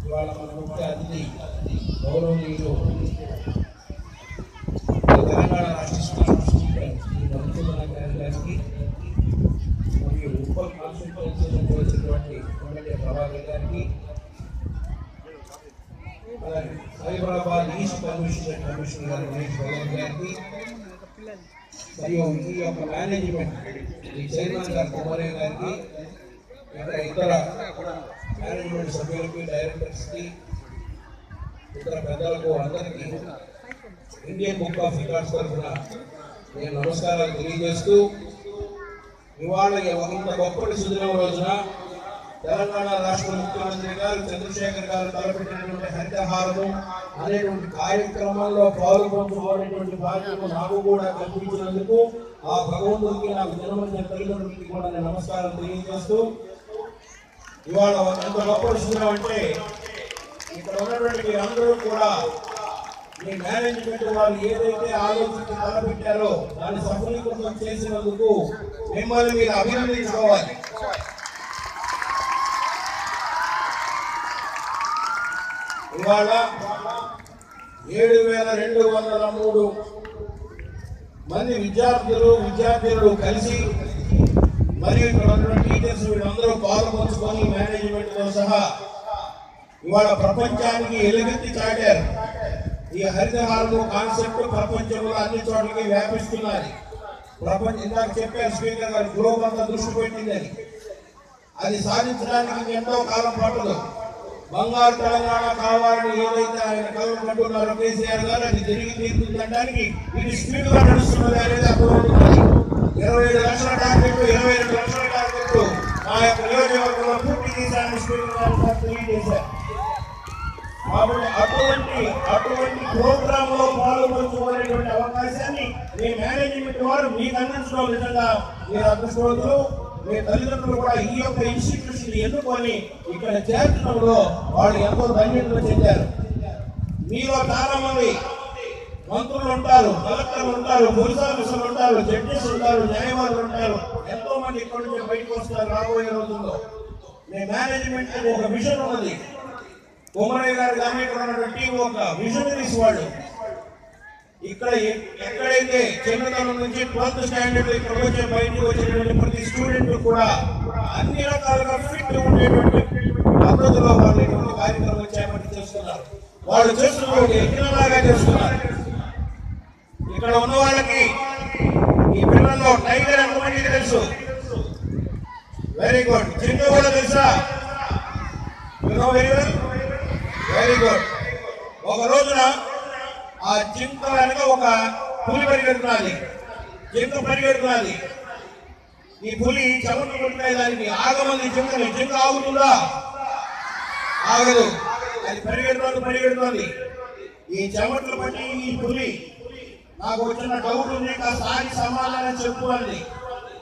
ఇవాళ మన ముఖ్య అతిథి గౌరవనీయులు తెలంగాణ రాష్ట్ర స్పీకర్ శ్రీ మధుసూదన్ గారికి మరియు ఉప్పల్ కాన్స్టిట్యూన్సీ నుంచి వచ్చినటువంటి ఎమ్మెల్యే ప్రభాకర్ గారికి సైబరాబాద్ ఈస్ట్ కమిషనర్ గారు గణేష్ భగవాన్ గారికి మరియు ఈ యొక్క మేనేజ్మెంట్ ఈ చైర్మన్ గారు కుమారయ్య గారికి ఇతర మేనేజ్మెంట్ సభ్యులకి డైరెక్టర్స్కి ఇతర పెద్దలకు అందరికీ ఇండియన్ బుక్ ఆఫ్ రికార్డ్స్ తరఫున నేను నమస్కారాలు తెలియజేస్తూ ఇవాళ ఇంత గొప్పటి సుదినం రోజున తెలంగాణ రాష్ట్ర ముఖ్యమంత్రి గారు చంద్రశేఖర్ గారు తలపెట్టినటువంటి హరితహారము అనేటువంటి కార్యక్రమంలో పాల్గొనటువంటి భాగ్యము నాకు కూడా కల్పించినందుకు ఆ భగవంతుడికి నాకు జన్మదిన తల్లిదండ్రులకి కూడా నేను నమస్కారం తెలియజేస్తూ ఇవాళ ఎంత గొప్ప విషయం అంటే ఇక్కడ ఉన్నటువంటి మీరందరూ కూడా మీ మేనేజ్మెంట్ వాళ్ళు ఏదైతే ఆలోచించి తలపెట్టారో దాన్ని సఫలీకృతం చేసినందుకు మిమ్మల్ని మీరు అభినందించుకోవాలి. ఇవాళ 7,203 మంది విద్యార్థులు కలిసి మరియు ఇక్కడ ఉన్నటువంటి టీచర్స్ వీళ్ళందరూ పాల్గొంచుకొని మేనేజ్మెంట్తో సహా ఇవాళ ప్రపంచానికి ఎలుగెత్తి చాటారు. ఈ హరితహారము కాన్సెప్ట్ ప్రపంచంలో అన్ని చోట్లకి వ్యాపిస్తున్నది. ఇందాక చెప్పారు స్పీకర్ గారు గ్లోబ్ అంతా దృష్టి పెట్టిందని. అది సాధించడానికి ఎంతో కాలం పట్టదు. బంగారు తెలంగాణ కావాలని ఏదైతే ఆయన కలం కంటున్నారో కేసీఆర్ గారు అది తిరిగి తీర్చుకోవడానికి ఇది స్పీడ్ గా నడుస్తున్నది అనేది అర్థమవుతున్నది. 27 లక్షల టార్గెట్ 22 లక్షల టార్గెట్ ఆ యొక్క నియోజకవర్గంలో పూర్తి చేశారని స్పీకర్ గారు తెలియజేశారు. కాబట్టి అటువంటి ప్రోగ్రామ్ లో పాల్గొనేటువంటి అవకాశాన్ని మీ మేనేజ్మెంట్ వారు మీకు అందించడం నిజంగా మీరు అదృష్టవంతులు. మీ తల్లిదండ్రులు కూడా ఈ యొక్క ఇన్స్టిట్యూషన్ ఎన్నుకొని ఇక్కడ చేర్చడంలో వాళ్ళు ఎంతో ధన్యతలు చెందారు. మీలో చాలా మంది మంత్రులు ఉంటారు, కలెక్టర్లు ఉంటారు, పోలీస్ ఆఫీసర్లు ఉంటారు, జడ్జెస్ ఉంటారు, న్యాయవాదులు ఉంటారు. ఎంతో మంది ఇక్కడ నుంచి బయటకు వస్తారు రాబోయే రోజుల్లో. మీ మేనేజ్మెంట్ ఒక విజన్ ఉన్నది. కుమారయ్య గారు కానీ ఇక్కడ ఉన్నటువంటి ఒక విజనరీస్ వాళ్ళు ఇక్కడ ఎక్కడైతే చిన్నతనం నుంచి 12th స్టాండర్డ్ ఇక్కడ వచ్చే బయటకు వచ్చేటువంటి ప్రతి స్టూడెంట్ కూడా అన్ని రకాలుగా ఫిట్ ఉండేటువంటి పద్ధతిలో వాళ్ళు ఇటువంటి కార్యక్రమం చేపట్టి చేస్తున్నారు. వాళ్ళు చేస్తున్న ఒక యజ్ఞంలాగా చేస్తున్నారు. ఇక్కడ ఉన్న వాళ్ళకి ఈ పిల్లల్లో టైగర్ ఎంతమందికి తెలుసు? Very good. జింక కూడా తెలుసా? You know very well. Very good. ఒక రోజున ఆ జింక వెనక ఒక పులి పరిగెడుతున్నది. జింక పరిగెడుతున్నది. ఈ పులి చెమటలు కొట్టినాయి దానికి. ఆగమంది జింక ఆగుతుందా? ఆగదు. అది పరిగెడుతోంది. ఈ చెమటలు పట్టి ఈ పులి నాకు వచ్చిన డౌట్ ఉంది కాస్త ఆగి సమాధానం చెప్పు అంది.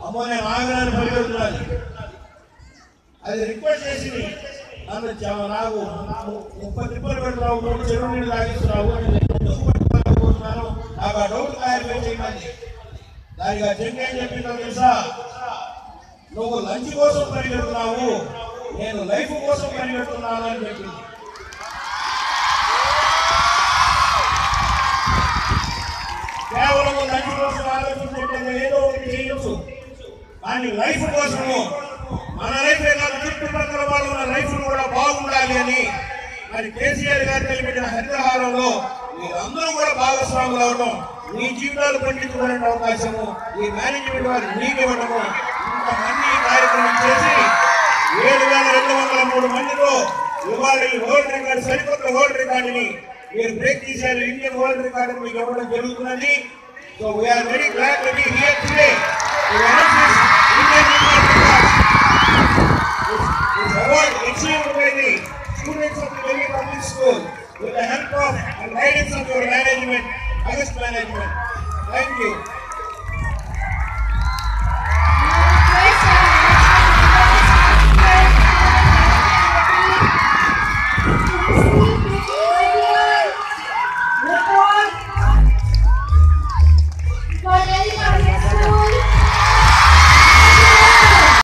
అమ్మో నేను ఆగడానికి పరిగెడుతున్నది. అది రిక్వెస్ట్ చేసింది నన్ను నాకు 30 తిప్పలు పెడుతున్నావు, 3 చెరువు నీళ్ళు తాగిస్తున్నావు, నాకు ఆ డౌట్ క్లారిఫై చేయమంది. దానికి ఆ జింక ఏం చెప్పిందో తెలుసా? నువ్వు లంచ్ కోసం పరిగెడుతున్నావు, నేను లైఫ్ కోసం పరిగెడుతున్నాను అని చెప్పింది. కేవలం లంచ్ కోసం ఆలోచించే ఏదో ఒకటి చేయొచ్చు, కానీ లైఫ్ కోసము మన లైఫే కాదు చుట్టుపక్కల వాళ్ళ లైఫ్ కూడా బాగుండాలి అని మరి కేసీఆర్ గారు తెలిపిన హరితహారంలో మీరందరూ కూడా భాగస్వాములు అవడం, మీ జీవితాలు పండించుకునే అవకాశము ఈ మేనేజ్మెంట్ వారు మీకు ఇవ్వడము, ఇంతమంది కార్యక్రమం చేసి 7,203 మందిలో ఇవాళ ఈ వరల్డ్ రికార్డు సరికొత్త వరల్డ్ రికార్డుని మీరు బ్రేక్ చేశారు. ఇండియన్ వరల్డ్ రికార్డు మీకు ఇవ్వడం జరుగుతున్నది. So we are very glad to be here today to announce this Indian